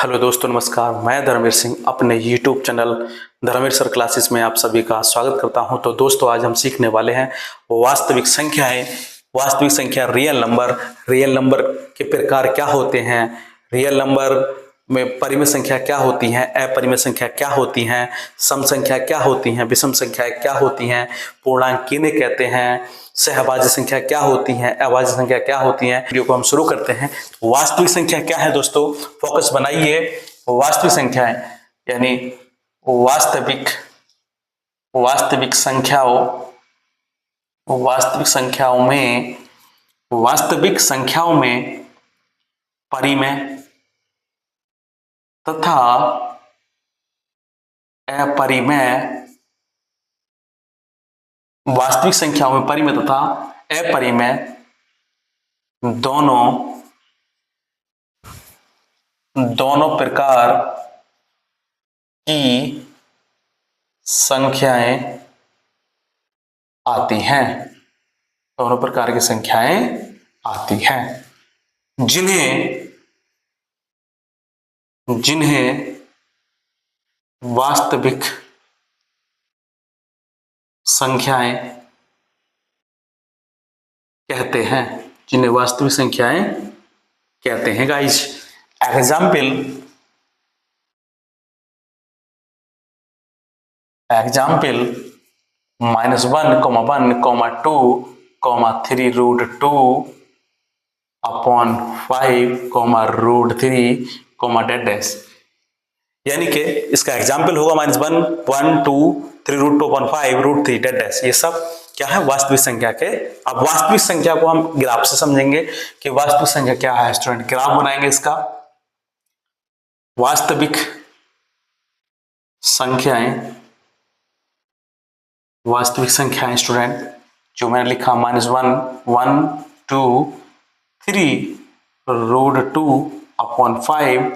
Hello दोस्तों, नमस्कार। मैं धर्मवीर सिंह अपने YouTube channel Dharmveer sir classes में आप सभी का स्वागत करता हूं। तो दोस्तों, आज हम सीखने वाले हैं वास्तविक संख्याएं। वास्तविक संख्या रियल नंबर के प्रकार क्या होते हैं, रियल नंबर में परिमेय संख्या क्या होती हैं, अपरिमेय संख्या क्या होती हैं, सम संख्या क्या होती हैं, विषम संख्याएं क्या होती हैं, पूर्णांक किन्हें कहते हैं, सहभाज्य संख्या क्या होती है, अभाज्य संख्या क्या होती है। वीडियो को हम शुरू करते हैं। वास्तविक संख्या क्या है दोस्तों, फोकस बनाइए। वास्तविक संख्याएं यानी वास्तविक वास्तविक संख्याओं वास्तविक संख्याओं में परिमेय तथा अपरिमेय, वास्तविक संख्याओं में परिमेय तथा अपरिमेय दोनों प्रकार की संख्याएं आती हैं। दोनों प्रकार की संख्याएं आती हैं जिन्हें वास्तविक संख्याएं कहते हैं, जिन्हें वास्तविक संख्याएं कहते हैं। गाइस, एग्जाम्पल -1, 1, 2, 3 √2 अपॉन 5, √3, यानी कि इसका एग्जाम्पल होगा -1, 1, 2, 3 √2 अपॉन 5, √3, ये सब क्या है, वास्तविक संख्या के। अब वास्तविक संख्या को हम ग्राफ से समझेंगे कि वास्तविक संख्या क्या है। स्टूडेंट, ग्राफ बनाएंगे इसका। वास्तविक संख्याएं स्टूडेंट, जो मैंने लिखा -1, 1, 2, 3 √2 अपॉन 5,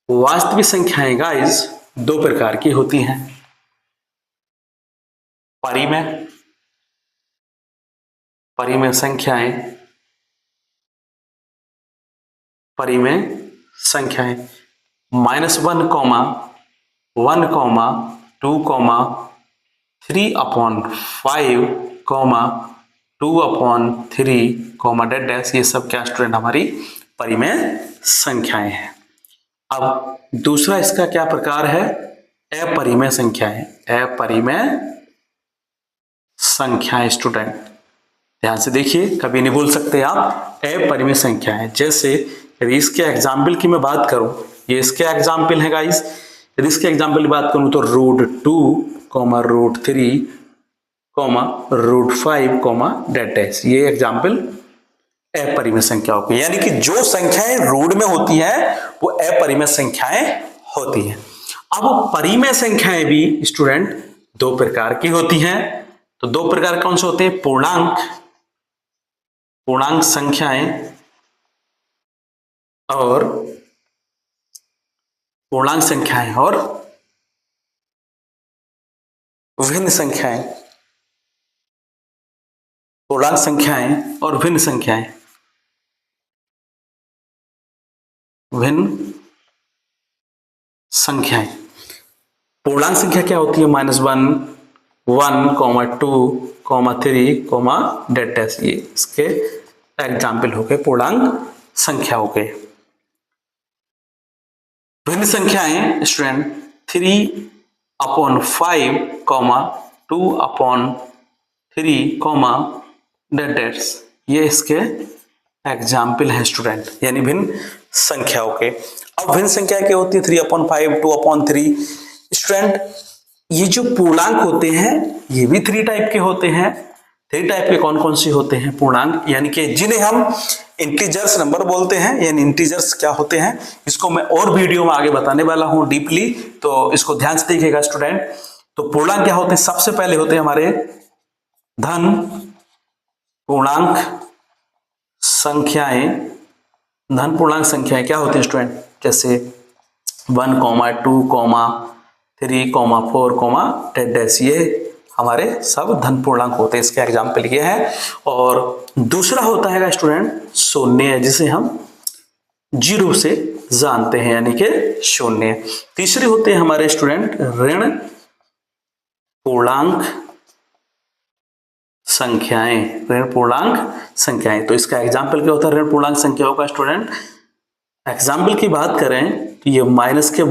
वास्तविक संख्याएं गाइस दो प्रकार की होती हैं। परिमेय संख्याएं -1, -1, 1, 2, 3 अपॉन 5, 2 अपॉन 3, ये सब क्या स्टूडेंट हमारी परिमेय संख्याएं हैं। अब दूसरा इसका क्या प्रकार है, अपरिमेय संख्याएं स्टूडेंट, ध्यान से देखिए, कभी नहीं भूल सकते आप। अपरिमेय संख्याएं, जैसे यदि इसके एग्जाम्पल की मैं बात करूं, ये इसके एग्जाम्पल है गाइस। यदि इसके एग्जाम्पल की बात करूं तो √2, √3, √5, ये एग्जाम्पल अपरिमेय संख्याओं की, यानी कि जो संख्याएं रूट में होती हैं वो अपरिमेय संख्याएं होती हैं। अब परिमेय संख्याएं भी स्टूडेंट दो प्रकार की होती हैं। तो दो प्रकार कौन से होते हैं, पूर्णांक संख्याएं और भिन्न संख्याएं। पूर्णांक संख्याएं और भिन्न संख्याएं। पूर्णांक संख्या क्या होती है, -1, 1, 2, 3, ये इसके एग्जाम्पल हो गए पूर्णांक संख्या हो गए। भिन्न संख्याएं स्टूडेंट 3 अपॉन 5, 2 अपॉन 3, ये इसके एग्जाम्पल है स्टूडेंट, यानी भिन्न संख्याओं के। अब भिन्न संख्या क्या होती है, 3 अपॉन 5, 2 अपॉन 3। स्टूडेंट, ये जो पूर्णांक होते हैं ये भी 3 टाइप के होते हैं। 3 टाइप के कौन कौन से होते हैं पूर्णांक, यानी कि जिन्हें हम इंटीजर्स नंबर बोलते हैं, यानी इंटीजर्स क्या होते हैं, इसको मैं और वीडियो में आगे बताने वाला हूं डीपली, तो इसको ध्यान से देखिएगा स्टूडेंट। तो पूर्णांक क्या होते हैं, सबसे पहले होते हैं हमारे धन पूर्णांक संख्याएं। धन पूर्णांक संख्याएं क्या होती है स्टूडेंट, जैसे 1, 2, 3, 4, ये हमारे सब धन पूर्णांक होते हैं। इसके एग्जाम्पल ये है। और दूसरा होता है स्टूडेंट शून्य, जिसे हम जीरो से जानते हैं, यानी कि शून्य। तीसरी होते हैं हमारे स्टूडेंट ऋण पूर्णांक संख्याएं। ऋण पूर्णांक संख्याएं, तो इसका एग्जाम्पल क्या होता है ऋण पूर्णांक संख्याओं का स्टूडेंट? एग्जाम्पल की बात करें तो ये -1, -2,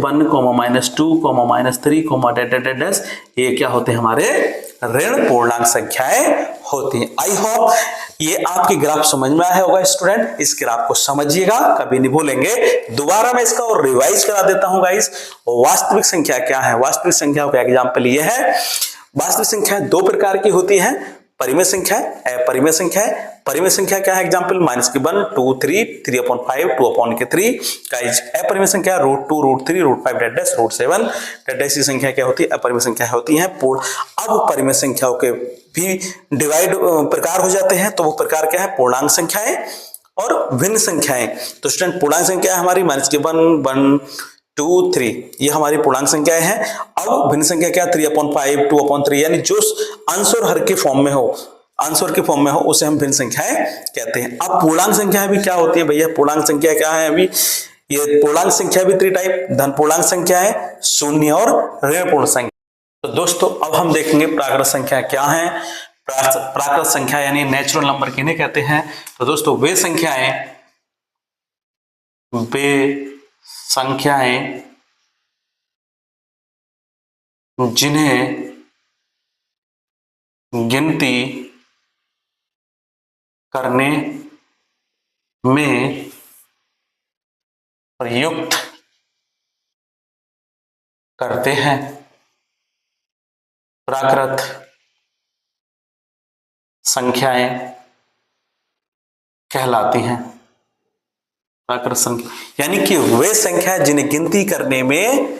-3, डैश, ये क्या होते हैं हमारे ऋण पूर्णांक संख्याएं होती हैं। आई होप ये आपकी ग्राफ समझ में आया होगा स्टूडेंट। इस ग्राफ को समझिएगा, कभी नहीं भूलेंगे। दोबारा मैं इसका और रिवाइज करा देता हूं गाइस। वास्तविक संख्या क्या है? वास्तविक संख्याओं का एग्जाम्पल ये है। वास्तविक संख्या दो प्रकार की होती है, परिमेय संख्या, अपरिमेय संख्या। परिमेय संख्या क्या है? एग्जाम्पल -1, 2, 3, 3/5, 2/3। गाइस अपरिमेय संख्या √2, √3, √5, डैश, √7, डैश की संख्या क्या होती है? अपरिमेय संख्या होती है पूर्ण। अब परिमेय संख्याओं के भी डिवाइड प्रकार हो जाते हैं, तो वो प्रकार क्या है? पूर्णांक संख्याएं और भिन्न संख्याएं। तो स्टूडेंट पूर्णांक संख्या है हमारी -1, 1, 2, 3, ये हमारी पूर्णांक संख्याएं हैं। अब भिन्न संख्या क्या? 3/5, 2/3, यानी जो अंश और हर के फॉर्म में हो, अंश और के फॉर्म में हो, उसे हम भिन्न संख्याएं कहते हैं। अब पूर्णांक संख्या भी क्या होती है भैया? पूर्णांक संख्या क्या है? अभी ये पूर्णांक संख्या भी 3 टाइप, धन पूर्णांक संख्या है, शून्य और ऋण पूर्ण संख्या। तो दोस्तों अब हम देखेंगे प्राकृत संख्या क्या है। प्राकृत संख्या यानी नेचुरल नंबर किन्हें कहते हैं? तो दोस्तों वे संख्याएं जिन्हें गिनती करने में प्रयुक्त करते हैं, प्राकृत संख्याएं कहलाती हैं। प्राकृत संख्या यानी कि वे संख्या जिन्हें गिनती करने में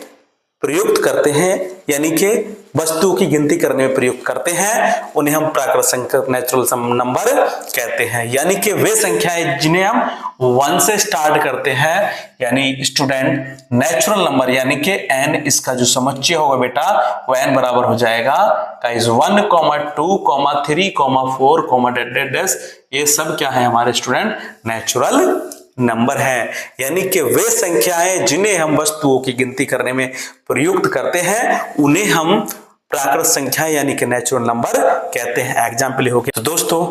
प्रयुक्त करते हैं, यानी कि वस्तुओं की गिनती करने में प्रयुक्त करते हैं, उन्हें हम प्राकृत संख्या नेचुरल नंबर कहते हैं। यानी कि वे संख्याएं जिन्हें हम 1 से स्टार्ट करते हैं, यानी स्टूडेंट नेचुरल नंबर, यानी कि n, इसका जो समुच्चय होगा बेटा वो n बराबर हो जाएगा गाइस 1, 2, 3, 4, डैश, ये सब क्या है हमारे स्टूडेंट? नेचुरल नंबर है। यानी कि वे संख्याएं जिन्हें हम वस्तुओं की गिनती करने में प्रयुक्त करते हैं, उन्हें हम प्राकृत संख्या यानी कि नेचुरल नंबर कहते हैं। एग्जाम्पल हो गया। तो दोस्तों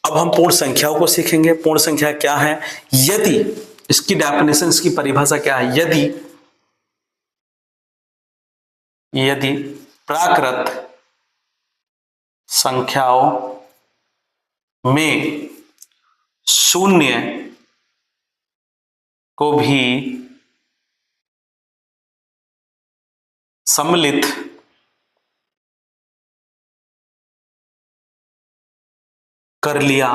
अब हम पूर्ण संख्याओं को सीखेंगे। पूर्ण संख्या क्या है? यदि इसकी डेफिनेशन, इसकी परिभाषा क्या है? यदि प्राकृत संख्याओं में शून्य को भी सम्मिलित कर लिया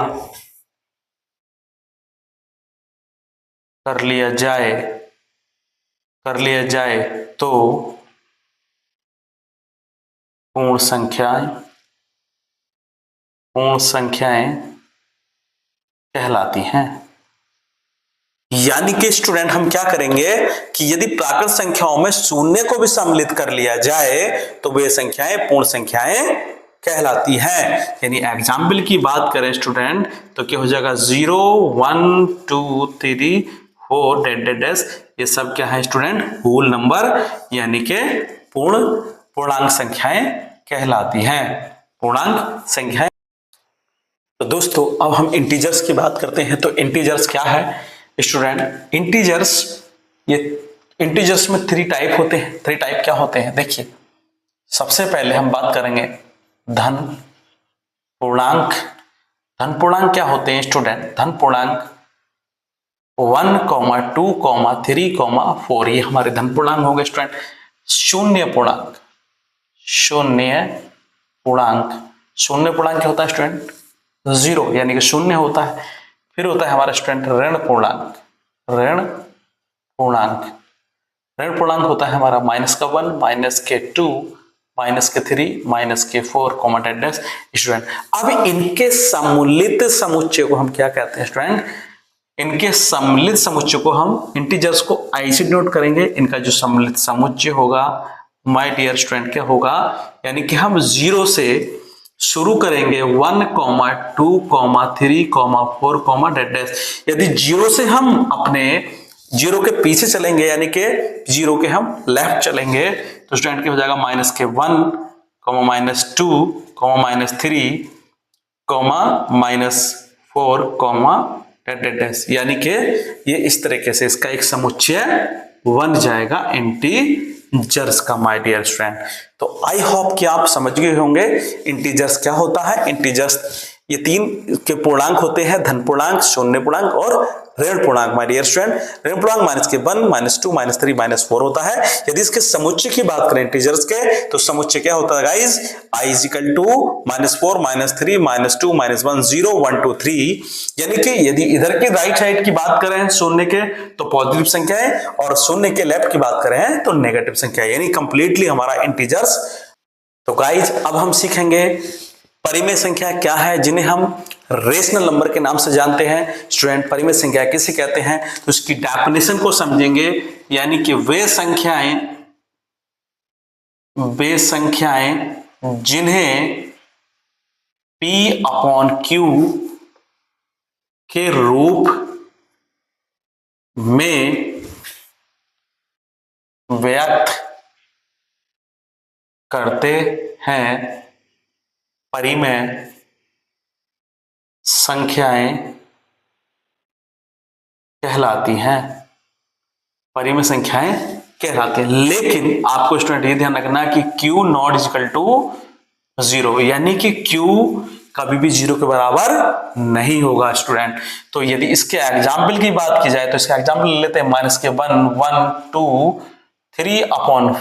जाए तो पूर्ण संख्याएं कहलाती हैं। यानी कि स्टूडेंट हम क्या करेंगे कि यदि प्राकृत संख्याओं में शून्य को भी सम्मिलित कर लिया जाए तो वे संख्याएं पूर्ण संख्याएं कहलाती हैं। यानी एग्जाम्पल की बात करें स्टूडेंट तो क्या हो जाएगा? 0, 1, 2, 3, 4 डैश, ये सब क्या है स्टूडेंट? होल नंबर, यानी कि पूर्णांक संख्याएं कहलाती हैं। पूर्णांक संख्याएं। तो दोस्तों अब हम इंटीजर्स की बात करते हैं। तो इंटीजर्स क्या है स्टूडेंट? इंटीजर्स में 3 टाइप होते हैं। 3 टाइप क्या होते हैं? देखिए, सबसे पहले हम बात करेंगे धन पूर्णांक। धन पूर्णांक क्या होते हैं स्टूडेंट? धन पूर्णांक 1, 2, 3, 4, ये हमारे धन पूर्णांक हो गए स्टूडेंट। शून्य पूर्णांक क्या होता है स्टूडेंट? 0, यानी कि शून्य होता है। फिर होता है हमारा स्टूडेंट ऋण पूर्णांक होता है हमारा -1, -2, -3, -4 डैश स्टूडेंट। अब इनके सम्मिलित समुच्चय को हम क्या कहते हैं स्टूडेंट? इनके सम्मिलित समुच्चय को हम इंटीजर्स को ऐसे नोट करेंगे। इनका जो सम्मिलित समुच्चय होगा माय डियर स्टूडेंट क्या होगा? यानी कि हम 0 से शुरू करेंगे 1, 2, 3, 4, डैश डैश। यदि जीरो से हम अपने जीरो के पीछे चलेंगे यानी कि जीरो के हम लेफ्ट चलेंगे तो स्टूडेंट क्या हो जाएगा -1, -2, -3, -4, डैश डैश डैश। यानी कि ये इस तरीके से इसका एक समुच्चय बन जाएगा इंटीजर्स का माय डियर स्टूडेंट। तो आई होप कि आप समझ गए होंगे इंटीजर्स क्या होता है। इंटीजर्स ये तीन के पूर्णांक होते हैं, धन पूर्णांक, शून्य पूर्णांक और ऋण पूर्णांक माय डियर स्टूडेंट। ऋण पूर्णांक -1, -2, -3, -4 होता है। यदि इसके समुच्चय की बात करें इंटीजर्स के तो समुच्चय क्या होता है guys, i is equal to -4, -3, -2, -1, 0, 1, 2, 3। यानी कि यदि इधर की राइट साइड की बात करें शून्य के तो पॉजिटिव संख्या है और शून्य के लेफ्ट की बात करें तो नेगेटिव संख्या है, यानी कंप्लीटली हमारा इंटीजर्स। तो गाइज अब हम सीखेंगे परिमेय संख्या क्या है जिन्हें हम रेशनल नंबर के नाम से जानते हैं। स्टूडेंट परिमेय संख्या किसे कहते हैं तो उसकी डेफिनेशन को समझेंगे, यानी कि वे संख्याएं जिन्हें P/Q के रूप में व्यक्त करते हैं परिमेय संख्याएं कहलाती हैं। परिमेय संख्याएं कहलाती हैं। लेकिन आपको स्टूडेंट ये ध्यान रखना कि Q नॉट इक्वल टू 0, यानी कि Q कभी भी 0 के बराबर नहीं होगा स्टूडेंट। तो यदि इसके एग्जाम्पल की बात की जाए तो इसका एग्जाम्पल ले लेते हैं -1, 1, 2, 3/5,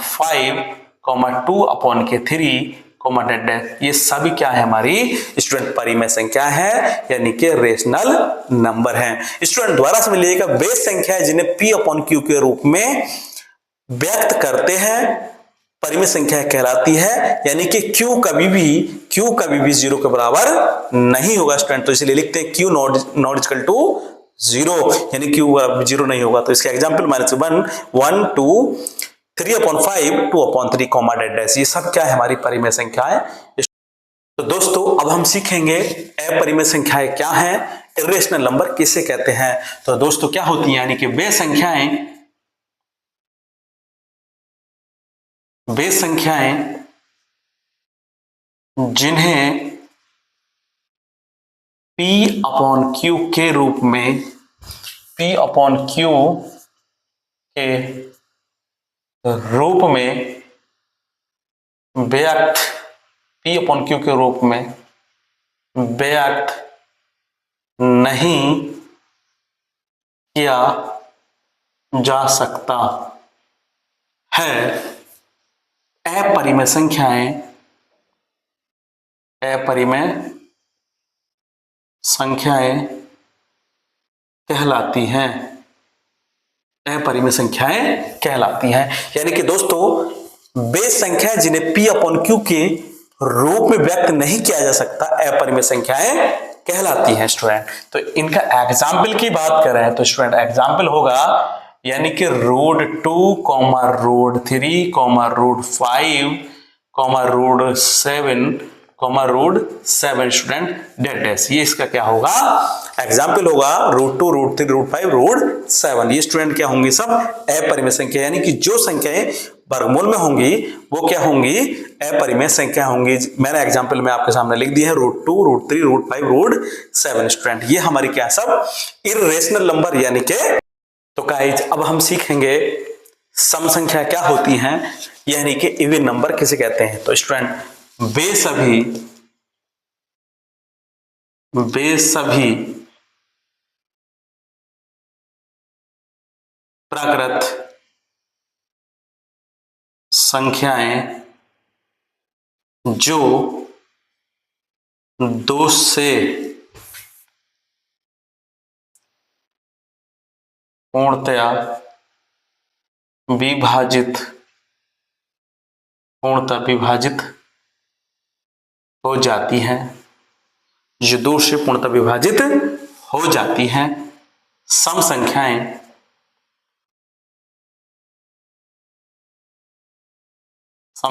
2/3, डैश डैश। ये सभी क्या है हमारी स्टूडेंट परिमेय संख्या है, यानी कि रेशनल नंबर है। स्टूडेंट दोबारा समझ लीजिएगा, वे संख्या है जिन्हें P/Q के रूप में व्यक्त करते हैं परिमेय संख्या कहलाती है, यानी कि Q कभी भी 0 के बराबर नहीं होगा स्टूडेंट। तो इसलिए लिखते हैं Q नॉट इक्वल टू 0, यानी Q 0 नहीं होगा। तो इसके एग्जाम्पल -1, 1, 2, 3/5, 2/3, डैश डैश। ये सब क्या है हमारी परिमेय संख्याएं। तो दोस्तों अब हम सीखेंगे अपरिमेय संख्याएं क्या हैं, इरेशनल नंबर किसे कहते हैं। तो दोस्तों क्या होती है, यानी कि वे संख्याएं जिन्हें P/Q के रूप में व्यक्त P/Q के रूप में व्यक्त नहीं किया जा सकता है, अपरिमेय संख्याएं कहलाती हैं। अपरिमेय संख्याएं कहलाती हैं, यानी कि दोस्तों वे संख्या जिन्हें P/Q के रूप में व्यक्त नहीं किया जा सकता अपरिमेय संख्याएं कहलाती हैं स्टूडेंट। तो इनका एग्जाम्पल की बात करें तो स्टूडेंट एग्जाम्पल होगा, यानी कि √2, √3, √5, √7, स्टूडेंट डैश डैश। ये इसका क्या होगा एग्जाम्पल होगा, √2, √3, √5, √7। ये स्टूडेंट क्या होंगी सब अपरिमेय संख्या, यानी कि जो संख्याएं वर्गमूल में होंगी वो क्या होंगी अपरिमेय संख्या होंगी। मैंने एग्जाम्पल में आपके सामने लिख दिया है √2, √3, √5, √7 स्टूडेंट। ये हमारी क्या सब इरेशनल नंबर, यानी कि तो गाइज अब हम सीखेंगे सम संख्या क्या होती हैं, यानी कि इवन नंबर किसे कहते हैं। तो स्टूडेंट वे सभी प्राकृत संख्याएं जो 2 से पूर्णतः विभाजित हो जाती हैं, जो 2 से पूर्णतः विभाजित हो जाती हैं, सम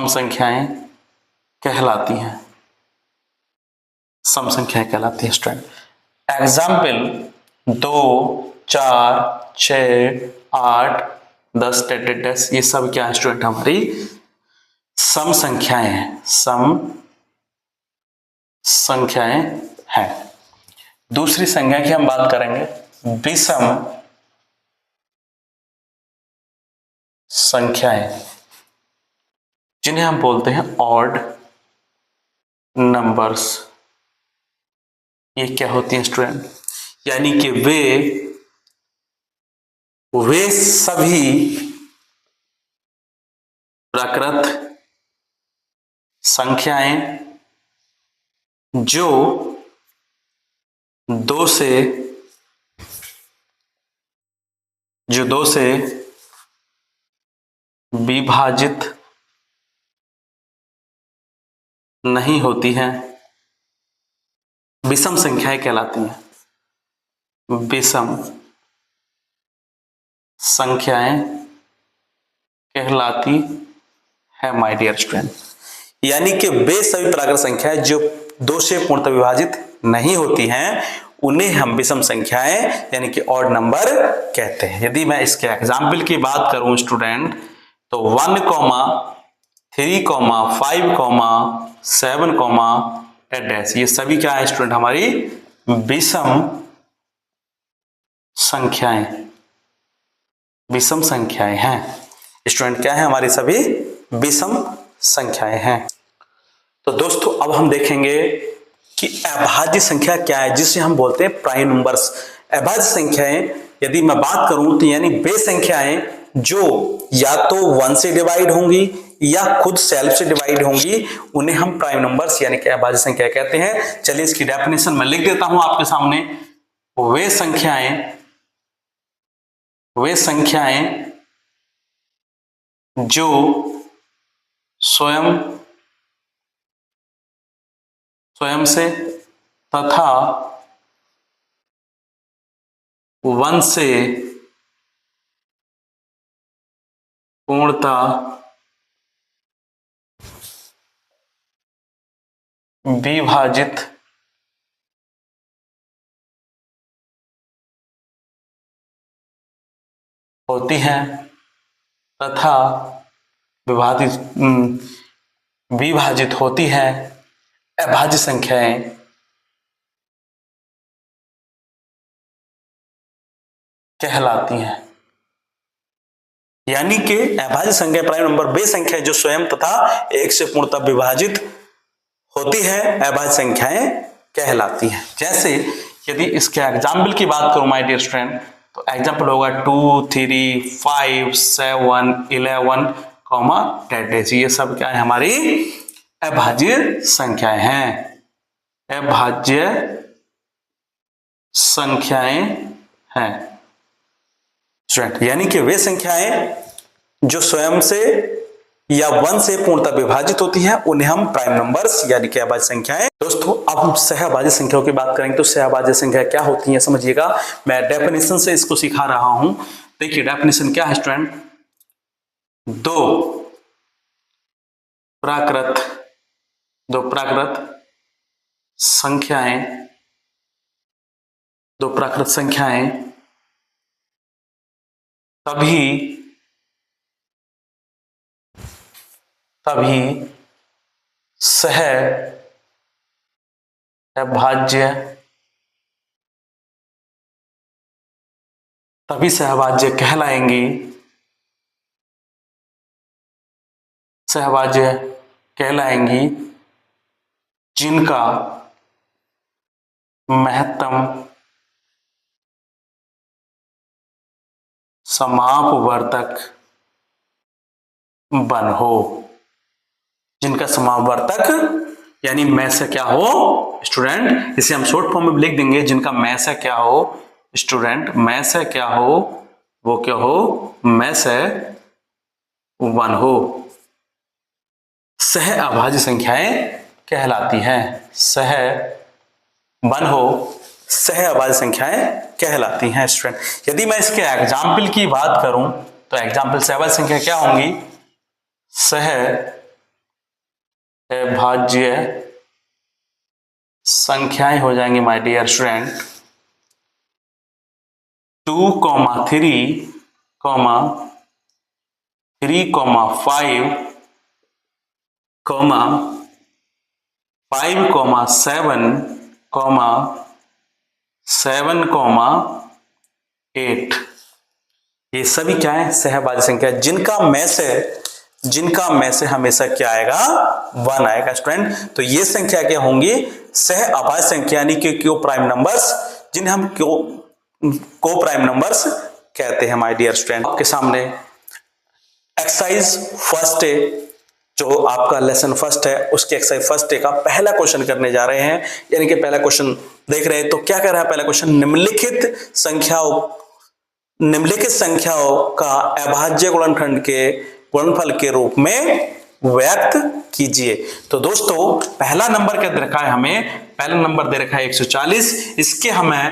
संख्याएं कहलाती हैं। सम संख्याएं कहलाती हैं स्टूडेंट। एग्जाम्पल 2, 4, 6, 8, 10, 10, ये सब क्या है स्टूडेंट? हमारी सम संख्याएं हैं, सम संख्याएं हैं। दूसरी संख्या की हम बात करेंगे विषम संख्याएं, जिन्हें हम बोलते हैं ऑड नंबर्स। ये क्या होती हैं स्टूडेंट? यानी कि वे सभी प्राकृत संख्याएं जो दो से विभाजित नहीं होती हैं, विषम संख्याएं कहलाती हैं। विषम संख्याएं कहलाती है माय डियर स्टूडेंट। यानी कि वे सभी प्राकृत संख्याएं जो दो से पूर्णतः विभाजित नहीं होती हैं, उन्हें हम विषम संख्याएं यानी कि ऑड नंबर कहते हैं। यदि मैं इसके एग्जाम्पल की बात करूं स्टूडेंट, तो 1, 3, 5, 7, 8 ये सभी क्या है स्टूडेंट? हमारी विषम संख्याएं, विषम संख्याएं हैं स्टूडेंट। क्या है? हमारी सभी विषम संख्याएं हैं। तो दोस्तों अब हम देखेंगे कि अभाज्य संख्या क्या है, जिसे हम बोलते हैं प्राइम नंबर्स। अभाज्य संख्याएं यदि मैं बात करूं तो यानी वे संख्याएं जो या तो 1 से डिवाइड होंगी या खुद सेल्फ से डिवाइड होंगी, उन्हें हम प्राइम नंबर्स यानी कि अभाज्य संख्या कहते हैं। चलिए इसकी डेफिनेशन मैं लिख देता हूं आपके सामने। वे संख्याएं जो स्वयं से तथा 1 से पूर्णतः विभाजित होती हैं तथा विभाजित होती है अभाज्य संख्याएं कहलाती हैं। यानी कि अभाज्य संख्या प्राइम नंबर वे संख्या जो स्वयं तथा एक से पूर्णतः विभाजित होती है अभाज्य संख्याएं कहलाती हैं। जैसे यदि इसके एग्जाम्पल की बात करूं माय डियर स्टूडेंट, तो एग्जाम्पल होगा 2, 3, 5, 7, 11, 10। ये सब क्या है? हमारी अभाज्य संख्याएं हैं, अभाज्य संख्याएं हैं स्टूडेंट। यानी कि वे संख्याएं जो स्वयं से या 1 से पूर्णतः विभाजित होती हैं, उन्हें हम प्राइम नंबर्स यानी कि अभाज्य संख्याएं। दोस्तों अब हम सहअभाज्य संख्याओं की बात करेंगे। तो सहअभाज्य संख्या क्या होती है समझिएगा, मैं डेफिनेशन से इसको सिखा रहा हूं। देखिए डेफिनेशन क्या है स्टूडेंट? दो प्राकृत संख्याएं तभी सहअभाज्य कहलाएंगी जिनका महत्तम समापवर्तक बन हो, जिनका समापवर्तक यानी में से क्या हो स्टूडेंट, इसे हम शॉर्ट फॉर्म में लिख देंगे, जिनका में से क्या हो स्टूडेंट, में से क्या हो, वो क्या हो, में से 1 हो, सहअभाज्य संख्याएं कहलाती हैं। सहअभाज्य संख्याएं कहलाती हैं स्टूडेंट। यदि मैं इसके एग्जाम्पल की बात करूं तो एग्जाम्पल सहअभाज्य संख्या क्या होंगी? सहअभाज्य संख्याएं हो जाएंगी माय डियर स्टूडेंट 2, 3, 3, 5, 5, 7, 7, 8। ये सभी क्या है? सहभाज्य संख्या, जिनका में से हमेशा क्या आएगा? 1 आएगा स्टूडेंट। तो ये संख्या क्या होंगी? सह अभाज्य संख्या, यानी कि क्यू प्राइम नंबर्स, जिन्हें हम को प्राइम नंबर्स कहते हैं माय डियर स्टूडेंट। आपके सामने एक्सरसाइज फर्स्ट डे, जो आपका लेसन फर्स्ट है, उसके एक्सरसाइज फर्स्ट डे का पहला क्वेश्चन करने जा रहे हैं। यानी कि पहला क्वेश्चन देख रहे हैं, तो क्या कर रहा है पहला क्वेश्चन? निम्नलिखित संख्याओं का अभाज्य गुणनखंड के गुणनफल के रूप में व्यक्त कीजिए। तो दोस्तों पहला नंबर क्या दे रखा है हमें? पहला नंबर दे रखा है 140। इसके हमें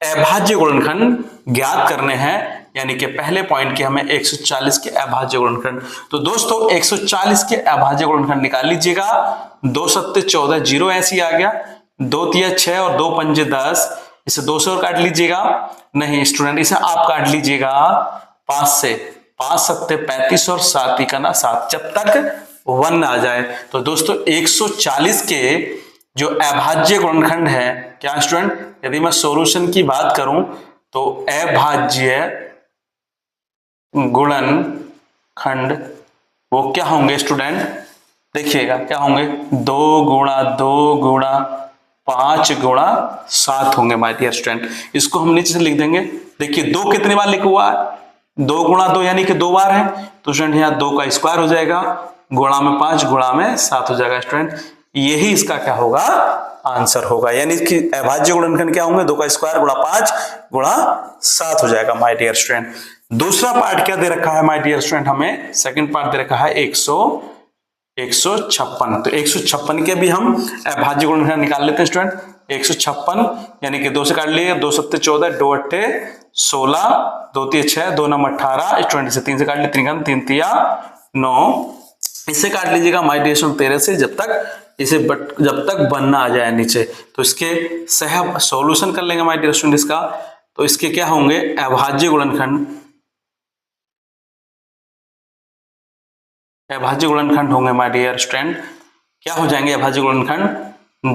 अभाज्य गुणनखंड ज्ञात करने हैं, यानी कि पहले पॉइंट के हमें 140 के अभाज्य गुणनखंड। तो दोस्तों 140 के अभाज्य गुणनखंड निकाल लीजिएगा। 2 7 14, 0 ऐसे ही आ गया। 2 3 6 और 2 5 10, इसे 2 से और काट लीजिएगा। नहीं स्टूडेंट, इसे आप काट लीजिएगा 5 से। 5 7 35 और 7 का ना 7, जब तक 1 आ जाए। तो दोस्तों 140 के जो अभाज्य गुणनखंड है क्या स्टूडेंट? यदि मैं सॉल्यूशन की बात करूं तो अभाज्य गुणनखंड वो क्या होंगे स्टूडेंट? देखिएगा क्या होंगे? 2 गुणा 2 गुणा 5 गुणा 7 होंगे माय डियर स्टूडेंट। इसको हम नीचे से लिख देंगे। देखिए 2 कितनी बार लिखा हुआ है? 2 गुणा 2 यानी कि 2 बार है। तो स्टूडेंट यहाँ 2 का स्क्वायर हो जाएगा, गुणा में 5 गुणा में 7 हो जाएगा स्टूडेंट। यही इसका क्या होगा? आंसर होगा। यानी कि अभाज्य गुणनखंड क्या होंगे? 2 का स्क्वायर गुणा 5 गुणा 7 हो जाएगा माय डियर स्टूडेंट। दूसरा पार्ट क्या दे रखा है माय डियर स्टूडेंट? हमें सेकंड पार्ट दे रखा है 156। तो 156 के भी हम अभाज्य गुणनखंड निकाल लेते हैं स्टूडेंट। 156 यानी कि 2 से काट लिए, 2 7 14, 2 8 16, 2 3 6, 2 9 18 स्टूडेंट। से 3 से काट लिए, 3 3 3 9, इससे काट लीजिएगा माय डियर स्टूडेंट 13 से, जब तक बनना आ जाए नीचे। तो इसके सह सॉल्यूशन कर लेंगे माय डियर स्टूडेंट इसका। तो इसके क्या होंगे? अभाज्य गुणनखंड होंगे माय डियर स्टूडेंट। क्या हो जाएंगे अभाज्य गुणनखंड?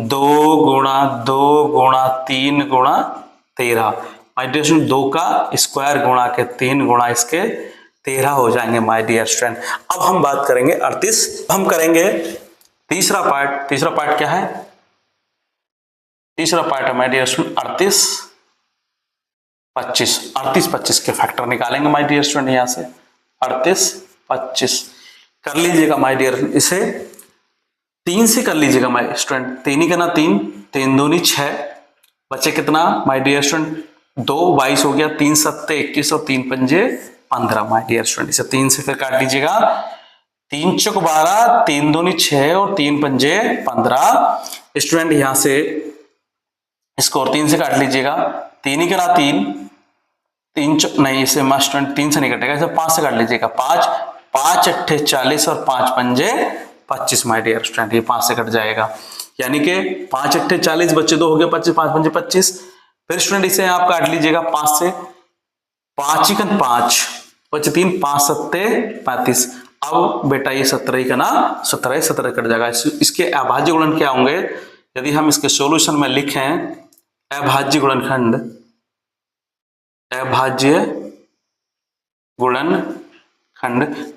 2 गुणा 2 गुणा 3 गुणा 13 माय डियर स्टूडेंट। 2 का स्क्वायर गुणा के 3 गुणा इसके 13 हो जाएंगे माय डियर स्टूडेंट। अब हम बात करेंगे 38। हम करेंगे तीसरा पार्ट क्या है? तीसरा पार्ट है माय डियर स्टूडेंट 38 25 के फैक्टर निकालेंगे माय डियर स्टूडेंट। यहां से 38 25 कर लीजिएगा माय डियर। इसे 3 से कर लीजिएगा माय स्टूडेंट। 3 ही करना, 3 दूनी 6, बचे कितना माय डियर स्टूडेंट? 2 22 हो गया, 3 7 21 और 3 पंजे 15 माय डियर स्टूडेंट। इसे 3 से फिर काट लीजिएगा। 3 चौक 12, 3 दूनी 6 और 3 पंजे 15 स्टूडेंट। यहां से इसको और 3 से काट लीजिएगा। 3 ही करा 3 नहीं, इसे स्टूडेंट 3 से नहीं कटेगा, इसे 5 से काट लीजिएगा। 5 8 40 और 5 पंजे 25 माय डियर स्टूडेंट। ये 5 से कट जाएगा, यानी कि 5 8 40 बच्चे 2 हो गए 25, 5 पंजे 25। फिर स्टूडेंट इसे आप काट लीजिएगा 5 से। 5 5 बचे 3, 5 7 35। अब बेटा ये 17 का ना 17 कट जाएगा। इसके अभाज्य गुणन क्या होंगे? यदि हम इसके सॉल्यूशन में लिखें अभाज्य गुणनखंड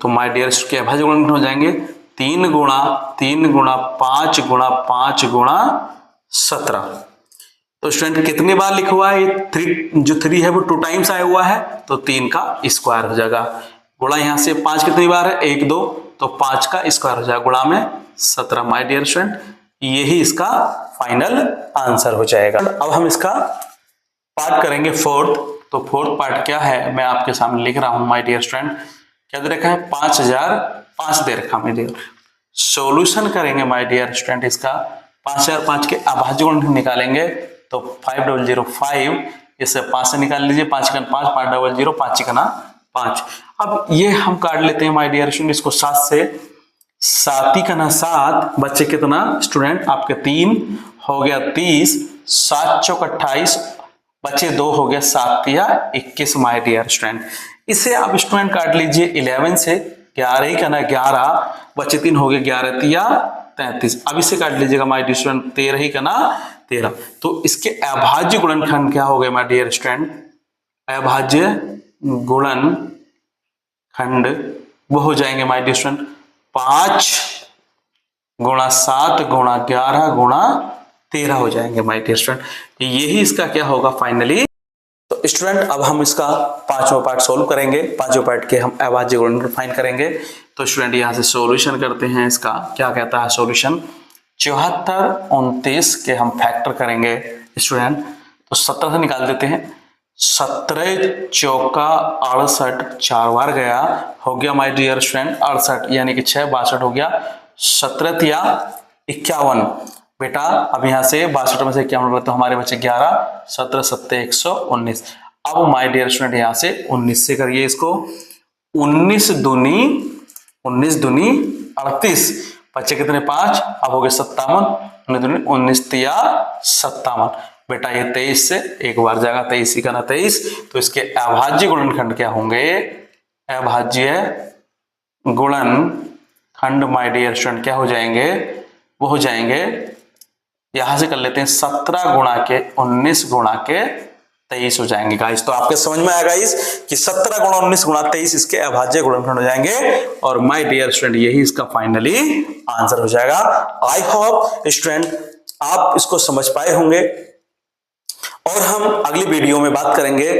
तो माय डियर के अभाज्य गुणनखंड हो जाएंगे 3 गुणा 3 गुणा 5 गुणा 5 गुणा 17। तो स्टूडेंट कितनी बार लिखा हुआ है? 3 है वो 2 टाइम्स आया हुआ है, तो 3 का स्क्वायर हो जाएगा। गुणा यहाँ से 5 कितनी बार है? 1 2, तो 5 का स्क्वायर हो जाएगा। गुणा में 17 माय डियर स्टूडेंट। यही इसका फाइनल आंसर हो जाएगा। अब हम इसका पार्ट करेंगे फोर्थ। तो फोर्थ पार्ट क्या है मैं आपके सामने लिख रहा हूं माय डियर स्टूडेंट। क्या दे रखा है? 5005 दे रखा माय डियर। सॉल्यूशन करेंगे माय डियर स्टूडेंट इसका। 5005 के अभाज्य गुणनखंड निकालेंगे तो 5005, इसे 5 से निकाल लीजिए। 5 का 5, 500, 5 का ना 5। अब ये हम काट लेते हैं माय डियर स्टूडेंट इसको 7 से। 7 का ना 7, बच्चे कितना स्टूडेंट आपके 3 हो गया 30, 7 चौक 28, बचे 2 हो गया 7 या 21 माय डियर स्टूडेंट। इसे आप स्टूडेंट काट लीजिए 11 से, 11 ही करना, 11 बचे 3 हो गए 11 या 33। अब इसे काट लीजिएगा माय डियर स्टूडेंट, 13 ही करना 13। तो इसके अभाज्य गुणनखंड क्या हो गए माय डियर स्टूडेंट, अभाज्य गुणनखंड वो हो जाएंगे माय डियर स्टूडेंट 5 गुणा 7 गुणा 11 गुणा 13 हो जाएंगे माय डियर स्टूडेंट। यही इसका क्या होगा फाइनली। तो स्टूडेंट अब हम इसका 5वां पार्ट सोल्व करेंगे, 5वें पार्ट के हम अभाज्य गुणनखंड फाइंड करेंगे। तो स्टूडेंट यहाँ से सॉल्यूशन करते हैं इसका, क्या कहता है सॉल्यूशन, 74 29 के हम फैक्टर करेंगे स्टूडेंट। तो 17 से निकाल देते हैं, 17 चौका 68, 4 बार गया, हो गया माय डियर स्टूडेंट 68, यानी कि 6 62 हो गया, 17 या 51। बेटा अब यहाँ से 62 में से 51 तो हमारे बचे 11, 17 7 119। अब माय डियर स्टूडेंट यहाँ से 19 से करिए इसको, 19 दूनी 38, बच्चे कितने 5, अब हो गए 57, 19 तिया 57। बेटा ये 23 से एक बार जाएगा, 23 ही का ना 23। तो इसके अभाज्य गुणनखंड क्या होंगे, अभाज्य गुणनखंड माय डियर स्टूडेंट क्या हो जाएंगे, वो हो जाएंगे, यहां से कर लेते हैं 17 गुणा के 19 गुणा के 23 हो जाएंगे गाइस। तो आपके समझ में आया गाइस कि 17 गुणा 19 गुणा 23 इसके अभाज्य गुणनखंड हो जाएंगे। और माय डियर स्टूडेंट यही इसका फाइनली आंसर हो जाएगा। आई होप स्टूडेंट आप इसको समझ पाए होंगे, और हम अगली वीडियो में बात करेंगे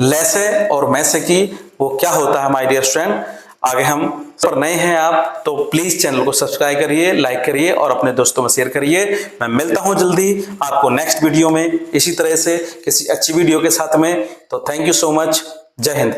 लेसे और मैसे की, वो क्या होता है माय डियर स्टूडेंट। आगे हम पर नए हैं आप तो प्लीज चैनल को सब्सक्राइब करिए, लाइक करिए और अपने दोस्तों में शेयर करिए। मैं मिलता हूं जल्दी आपको नेक्स्ट वीडियो में इसी तरह से किसी अच्छी वीडियो के साथ में। तो थैंक यू सो मच, जय हिंद।